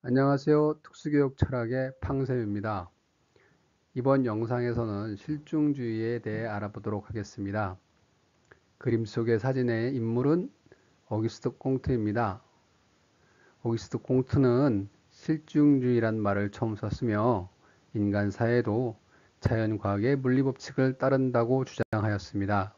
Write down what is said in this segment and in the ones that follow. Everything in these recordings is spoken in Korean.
안녕하세요. 특수교육 철학의 팡쌤입니다. 이번 영상에서는 실중주의에 대해 알아보도록 하겠습니다. 그림 속의 사진의 인물은 오기스트 콩트입니다. 오기스트 콩트는 실중주의란 말을 처음 썼으며 인간 사회도 자연과학의 물리법칙을 따른다고 주장하였습니다.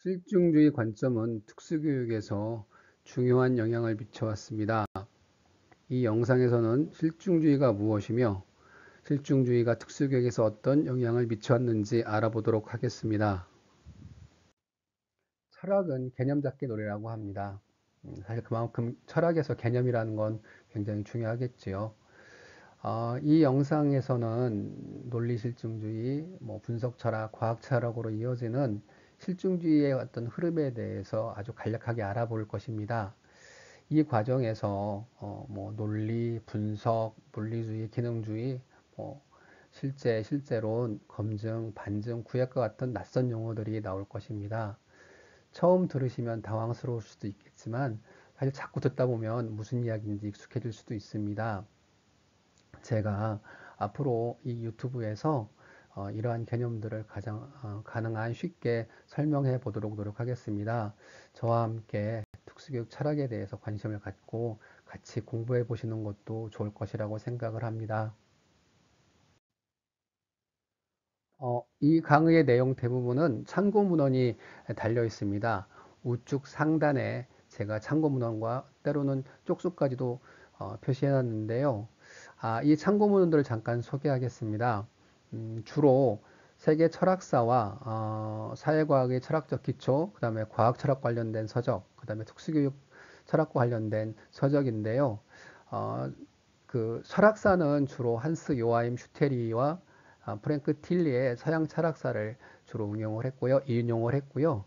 실중주의 관점은 특수교육에서 중요한 영향을 미쳐왔습니다. 이 영상에서는 실중주의가 무엇이며 실중주의가 특수교육에서 어떤 영향을 미쳐왔는지 알아보도록 하겠습니다. 철학은 개념 잡기 놀이라고 합니다. 사실 그만큼 철학에서 개념이라는 건 굉장히 중요하겠지요. 이 영상에서는 논리 실중주의, 분석 철학, 과학 철학으로 이어지는 실중주의의 어떤 흐름에 대해서 아주 간략하게 알아볼 것입니다. 이 과정에서 논리, 분석, 물리주의, 기능주의, 뭐 실제론, 검증, 반증, 구약과 같은 낯선 용어들이 나올 것입니다. 처음 들으시면 당황스러울 수도 있겠지만 사실 자꾸 듣다 보면 무슨 이야기인지 익숙해질 수도 있습니다. 제가 앞으로 이 유튜브에서 이러한 개념들을 가장 가능한 쉽게 설명해 보도록 노력하겠습니다. 저와 함께 특수교육 철학에 대해서 관심을 갖고 같이 공부해 보시는 것도 좋을 것이라고 생각을 합니다. 이 강의의 내용 대부분은 참고 문헌이 달려 있습니다. 우측 상단에 제가 참고 문헌과 때로는 쪽수까지도 표시해 놨는데요. 이 참고 문헌들을 잠깐 소개하겠습니다. 주로 세계 철학사와 사회과학의 철학적 기초, 그 다음에 과학 철학 관련된 서적, 그 다음에 특수교육 철학과 관련된 서적인데요. 어, 그 철학사는 주로 한스 요하임 슈테리와 프랭크 틸리의 서양 철학사를 주로 인용을 했고요.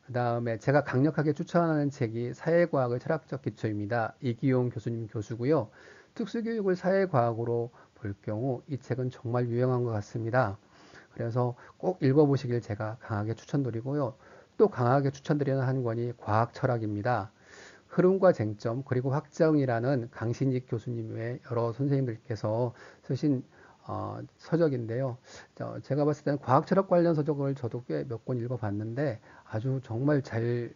그 다음에 제가 강력하게 추천하는 책이 사회과학의 철학적 기초입니다. 이기용 교수님 교수고요. 특수교육을 사회과학으로 볼 경우 이 책은 정말 유용한 것 같습니다. 그래서 꼭 읽어보시길 제가 강하게 추천드리고요. 또 강하게 추천드리는 한 권이 과학 철학입니다. 흐름과 쟁점 그리고 확정이라는 강신익 교수님 외 여러 선생님들께서 쓰신 서적인데요. 제가 봤을 때는 과학철학 관련 서적을 저도 꽤 몇 권 읽어봤는데 아주 정말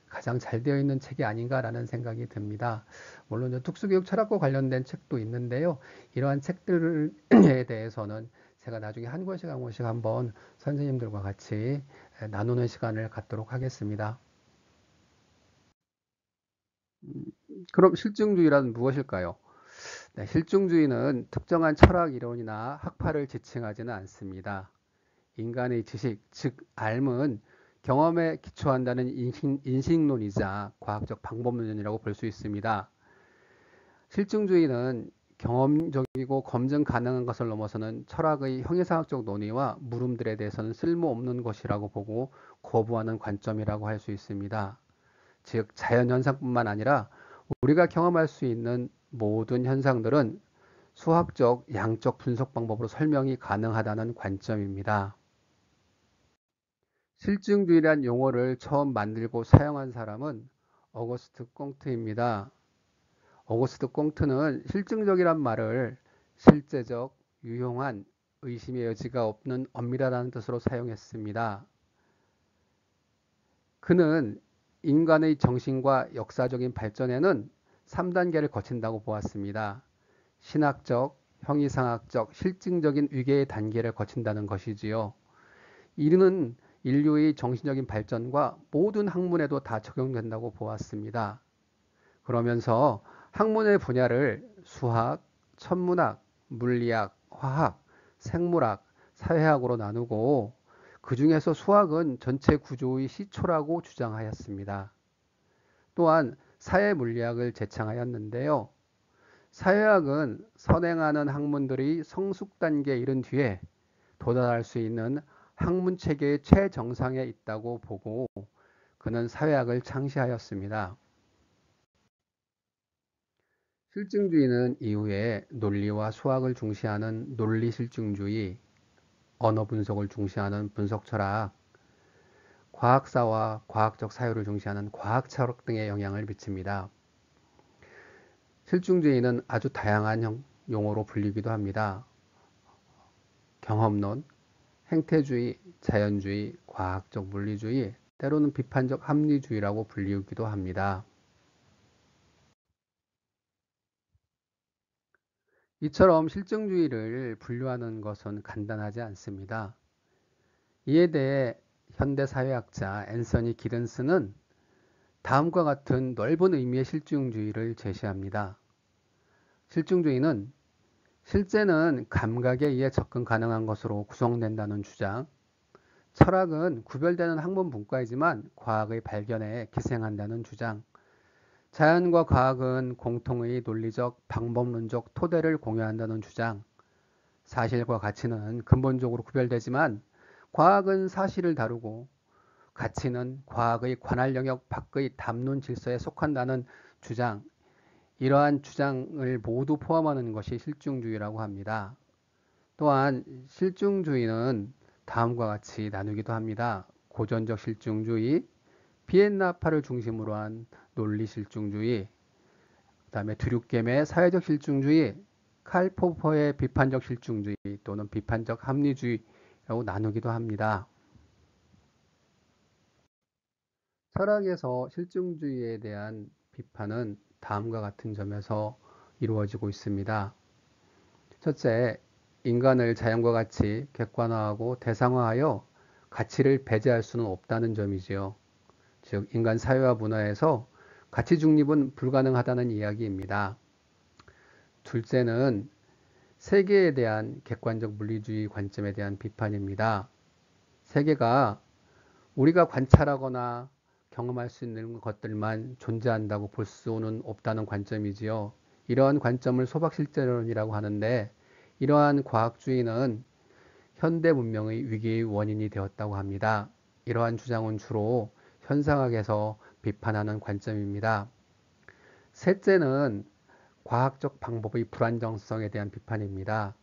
가장 잘 되어 있는 책이 아닌가라는 생각이 듭니다. 물론 특수교육 철학과 관련된 책도 있는데요. 이러한 책들에 대해서는 제가 나중에 한 권씩 한 권씩 한번 선생님들과 같이 나누는 시간을 갖도록 하겠습니다. 그럼 실증주의란 무엇일까요? 네, 실증주의는 특정한 철학 이론이나 학파를 지칭하지는 않습니다. 인간의 지식, 즉 알은 경험에 기초한다는 인식론이자 과학적 방법론이라고 볼 수 있습니다. 실증주의는 경험적이고 검증 가능한 것을 넘어서는 철학의 형이상학적 논의와 물음들에 대해서는 쓸모없는 것이라고 보고 거부하는 관점이라고 할 수 있습니다. 즉 자연현상뿐만 아니라 우리가 경험할 수 있는 모든 현상들은 수학적, 양적 분석 방법으로 설명이 가능하다는 관점입니다. 실증주의란 용어를 처음 만들고 사용한 사람은 어거스트 꽁트입니다. 어거스트 꽁트는 실증적이란 말을 실제적, 유용한, 의심의 여지가 없는 엄밀하다는 뜻으로 사용했습니다. 그는 인간의 정신과 역사적인 발전에는 3단계를 거친다고 보았습니다. 신학적, 형이상학적, 실증적인 위계의 단계를 거친다는 것이지요. 이는 인류의 정신적인 발전과 모든 학문에도 다 적용된다고 보았습니다. 그러면서 학문의 분야를 수학, 천문학, 물리학, 화학, 생물학, 사회학으로 나누고 그 중에서 수학은 전체 구조의 시초라고 주장하였습니다. 또한 사회물리학을 제창하였는데요. 사회학은 선행하는 학문들이 성숙 단계에 이른 뒤에 도달할 수 있는 학문 체계의 최정상에 있다고 보고 그는 사회학을 창시하였습니다. 실증주의는 이후에 논리와 수학을 중시하는 논리실증주의, 언어 분석을 중시하는 분석철학, 과학사와 과학적 사유를 중시하는 과학철학 등에 영향을 미칩니다. 실증주의는 아주 다양한 용어로 불리기도 합니다. 경험론, 행태주의, 자연주의, 과학적 물리주의, 때로는 비판적 합리주의라고 불리기도 합니다. 이처럼 실증주의를 분류하는 것은 간단하지 않습니다. 이에 대해 현대사회학자 앤서니 기든스는 다음과 같은 넓은 의미의 실증주의를 제시합니다. 실증주의는 실제는 감각에 의해 접근 가능한 것으로 구성된다는 주장, 철학은 구별되는 학문 분과이지만 과학의 발견에 기생한다는 주장, 자연과 과학은 공통의 논리적, 방법론적 토대를 공유한다는 주장, 사실과 가치는 근본적으로 구별되지만 과학은 사실을 다루고 가치는 과학의 관할 영역 밖의 담론 질서에 속한다는 주장, 이러한 주장을 모두 포함하는 것이 실증주의라고 합니다. 또한 실증주의는 다음과 같이 나누기도 합니다. 고전적 실증주의, 비엔나파를 중심으로 한 논리 실증주의, 그 다음에 드류겜의 사회적 실증주의, 칼 포퍼의 비판적 실증주의 또는 비판적 합리주의라고 나누기도 합니다. 철학에서 실증주의에 대한 비판은 다음과 같은 점에서 이루어지고 있습니다. 첫째, 인간을 자연과 같이 객관화하고 대상화하여 가치를 배제할 수는 없다는 점이지요. 즉, 인간 사회와 문화에서 가치 중립은 불가능하다는 이야기입니다. 둘째는 세계에 대한 객관적 물리주의 관점에 대한 비판입니다. 세계가 우리가 관찰하거나 경험할 수 있는 것들만 존재한다고 볼 수는 없다는 관점이지요. 이러한 관점을 소박실제론이라고 하는데, 이러한 과학주의는 현대 문명의 위기의 원인이 되었다고 합니다. 이러한 주장은 주로 현상학에서 비판하는 관점입니다. 셋째는 과학적 방법의 불안정성에 대한 비판입니다.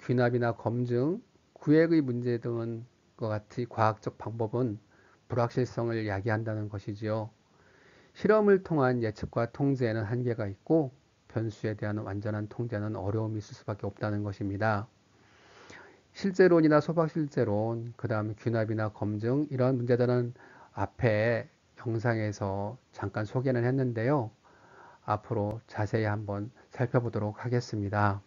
귀납이나 검증, 구획의 문제 등은 것 같이 과학적 방법은 불확실성을 야기한다는 것이지요. 실험을 통한 예측과 통제에는 한계가 있고 변수에 대한 완전한 통제는 어려움이 있을 수밖에 없다는 것입니다. 실제론이나 소박실제론, 그 다음에 귀납이나 검증, 이러한 문제들은 앞에 영상에서 잠깐 소개는 했는데요. 앞으로 자세히 한번 살펴보도록 하겠습니다.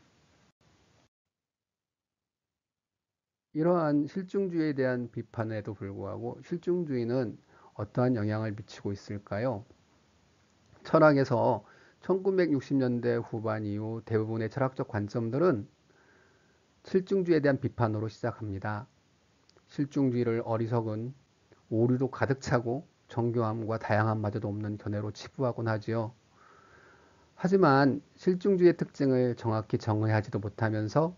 이러한 실증주의에 대한 비판에도 불구하고 실증주의는 어떠한 영향을 미치고 있을까요? 철학에서 1960년대 후반 이후 대부분의 철학적 관점들은 실증주의에 대한 비판으로 시작합니다. 실증주의를 어리석은 오류로 가득 차고 정교함과 다양함마저도 없는 견해로 치부하곤 하지요. 하지만 실증주의의 특징을 정확히 정의하지도 못하면서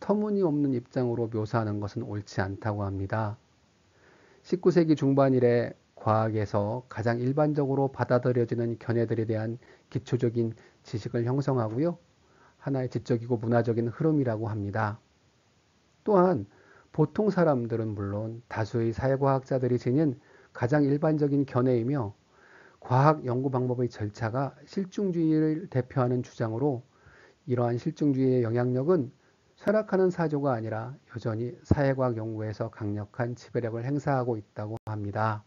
터무니없는 입장으로 묘사하는 것은 옳지 않다고 합니다. 19세기 중반 이래 과학에서 가장 일반적으로 받아들여지는 견해들에 대한 기초적인 지식을 형성하고요. 하나의 지적이고 문화적인 흐름이라고 합니다. 또한 보통 사람들은 물론 다수의 사회과학자들이 지닌 가장 일반적인 견해이며 과학 연구 방법의 절차가 실증주의를 대표하는 주장으로 이러한 실증주의의 영향력은 쇠락하는 사조가 아니라 여전히 사회과학 연구에서 강력한 지배력을 행사하고 있다고 합니다.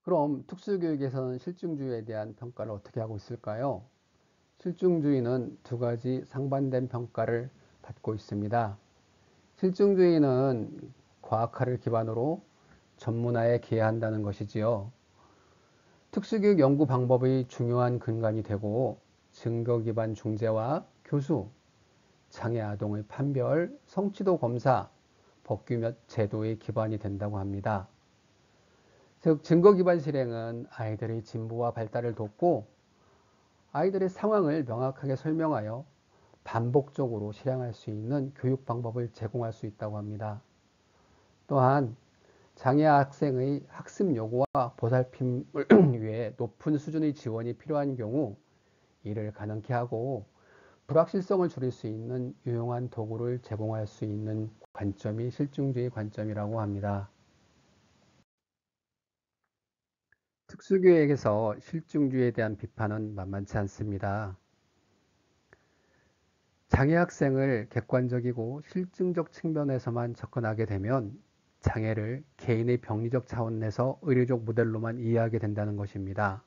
그럼 특수교육에서는 실증주의에 대한 평가를 어떻게 하고 있을까요? 실증주의는 두 가지 상반된 평가를 받고 있습니다. 실증주의는 과학화를 기반으로 전문화에 기여한다는 것이지요. 특수교육 연구 방법의 중요한 근간이 되고 증거 기반 중재와 교수, 장애 아동의 판별, 성취도 검사, 법규 및 제도의 기반이 된다고 합니다. 즉 증거 기반 실행은 아이들의 진보와 발달을 돕고 아이들의 상황을 명확하게 설명하여 반복적으로 실행할 수 있는 교육 방법을 제공할 수 있다고 합니다. 또한 장애 학생의 학습 요구와 보살핌을 위해 높은 수준의 지원이 필요한 경우 이를 가능케 하고 불확실성을 줄일 수 있는 유용한 도구를 제공할 수 있는 관점이 실증주의 관점이라고 합니다. 특수교육에서 실증주의에 대한 비판은 만만치 않습니다. 장애 학생을 객관적이고 실증적 측면에서만 접근하게 되면 장애를 개인의 병리적 차원에서 의료적 모델로만 이해하게 된다는 것입니다.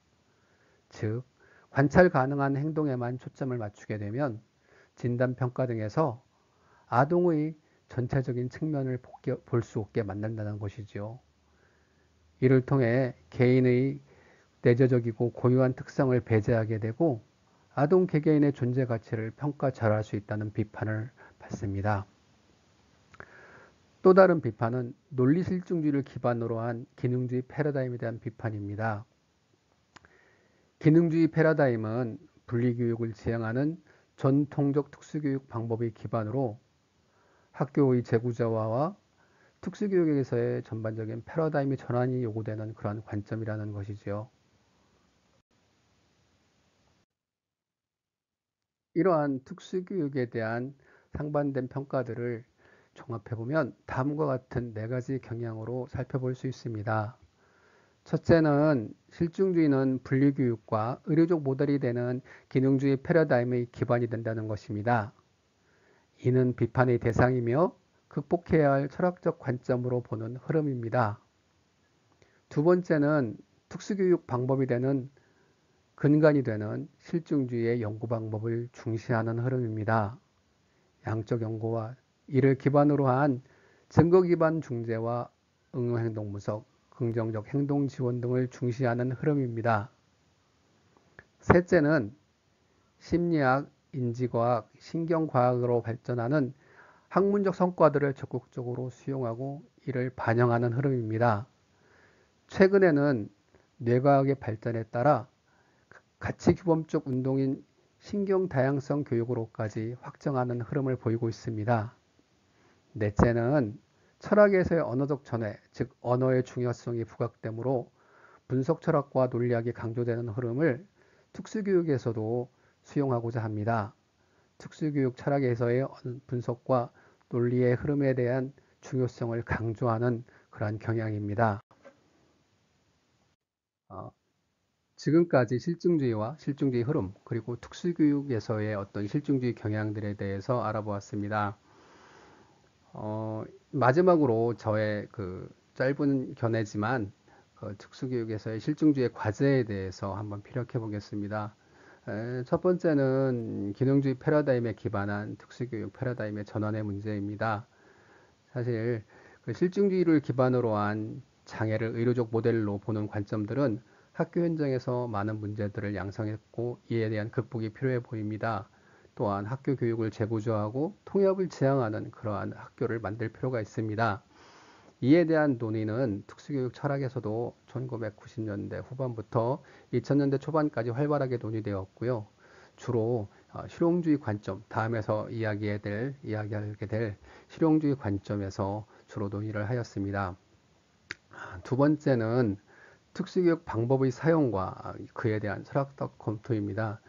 즉, 관찰 가능한 행동에만 초점을 맞추게 되면 진단평가 등에서 아동의 전체적인 측면을 볼 수 없게 만든다는 것이지요. 이를 통해 개인의 내재적이고 고유한 특성을 배제하게 되고 아동 개개인의 존재 가치를 평가절하할 수 있다는 비판을 받습니다. 또 다른 비판은 논리실증주의를 기반으로 한 기능주의 패러다임에 대한 비판입니다. 기능주의 패러다임은 분리교육을 지향하는 전통적 특수교육 방법의 기반으로 학교의 재구조화와 특수교육에서의 전반적인 패러다임의 전환이 요구되는 그러한 관점이라는 것이지요. 이러한 특수교육에 대한 상반된 평가들을 종합해보면 다음과 같은 네 가지 경향으로 살펴볼 수 있습니다. 첫째는 실증주의는 분리교육과 의료적 모델이 되는 기능주의 패러다임의 기반이 된다는 것입니다. 이는 비판의 대상이며 극복해야 할 철학적 관점으로 보는 흐름입니다. 두 번째는 특수교육 방법이 되는 근간이 되는 실증주의의 연구 방법을 중시하는 흐름입니다. 양적 연구와 이를 기반으로 한 증거 기반 중재와 응용 행동 분석, 긍정적 행동 지원 등을 중시하는 흐름입니다. 셋째는 심리학, 인지과학, 신경과학으로 발전하는 학문적 성과들을 적극적으로 수용하고 이를 반영하는 흐름입니다. 최근에는 뇌과학의 발전에 따라 가치 규범적 운동인 신경 다양성 교육으로까지 확정하는 흐름을 보이고 있습니다. 넷째는 철학에서의 언어적 전회, 즉 언어의 중요성이 부각되므로 분석 철학과 논리학이 강조되는 흐름을 특수교육에서도 수용하고자 합니다. 특수교육 철학에서의 분석과 논리의 흐름에 대한 중요성을 강조하는 그러한 경향입니다. 지금까지 실증주의와 실증주의 흐름, 그리고 특수교육에서의 어떤 실증주의 경향들에 대해서 알아보았습니다. 마지막으로 저의 그 짧은 견해지만 특수교육에서의 실증주의 과제에 대해서 한번 피력해 보겠습니다. 첫 번째는 기능주의 패러다임에 기반한 특수교육 패러다임의 전환의 문제입니다. 사실 그 실증주의를 기반으로 한 장애를 의료적 모델로 보는 관점들은 학교 현장에서 많은 문제들을 양성했고 이에 대한 극복이 필요해 보입니다. 또한 학교 교육을 재구조하고 통합을 지향하는 그러한 학교를 만들 필요가 있습니다. 이에 대한 논의는 특수교육 철학에서도 1990년대 후반부터 2000년대 초반까지 활발하게 논의되었고요. 주로 실용주의 관점, 다음에서 이야기하게 될 실용주의 관점에서 주로 논의를 하였습니다. 두 번째는 특수교육 방법의 사용과 그에 대한 철학적 검토입니다.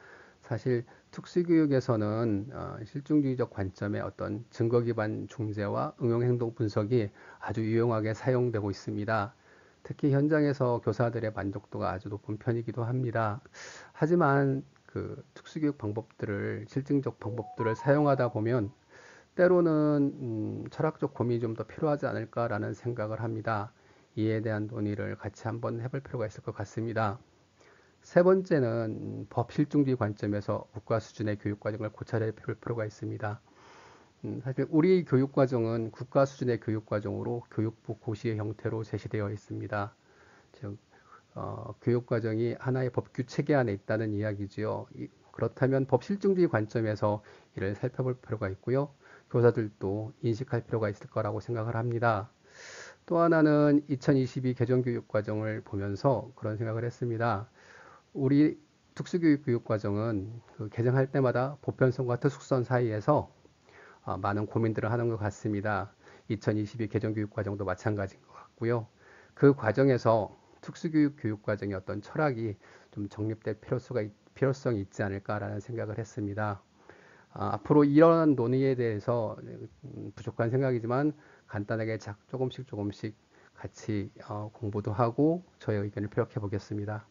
사실 특수교육에서는 실증주의적 관점의 어떤 증거 기반 중재와 응용 행동 분석이 아주 유용하게 사용되고 있습니다. 특히 현장에서 교사들의 만족도가 아주 높은 편이기도 합니다. 하지만 그 특수교육 방법들을 실증적 방법들을 사용하다 보면 때로는 철학적 고민이 좀 더 필요하지 않을까라는 생각을 합니다. 이에 대한 논의를 같이 한번 해볼 필요가 있을 것 같습니다. 세 번째는 법 실증주의 관점에서 국가 수준의 교육 과정을 고찰해 볼 필요가 있습니다. 사실 우리 교육 과정은 국가 수준의 교육 과정으로 교육부 고시의 형태로 제시되어 있습니다. 즉 교육 과정이 하나의 법규 체계 안에 있다는 이야기지요. 그렇다면 법 실증주의 관점에서 이를 살펴볼 필요가 있고요. 교사들도 인식할 필요가 있을 거라고 생각을 합니다. 또 하나는 2022 개정교육과정을 보면서 그런 생각을 했습니다. 우리 특수교육 교육과정은 그 개정할 때마다 보편성과 특수성 사이에서 많은 고민들을 하는 것 같습니다. 2022 개정교육과정도 마찬가지인 것 같고요. 그 과정에서 특수교육 교육과정의 어떤 철학이 좀 정립될 필요성이 있지 않을까라는 생각을 했습니다. 앞으로 이러한 논의에 대해서 부족한 생각이지만 간단하게 조금씩 같이 공부도 하고 저의 의견을 피력해 보겠습니다.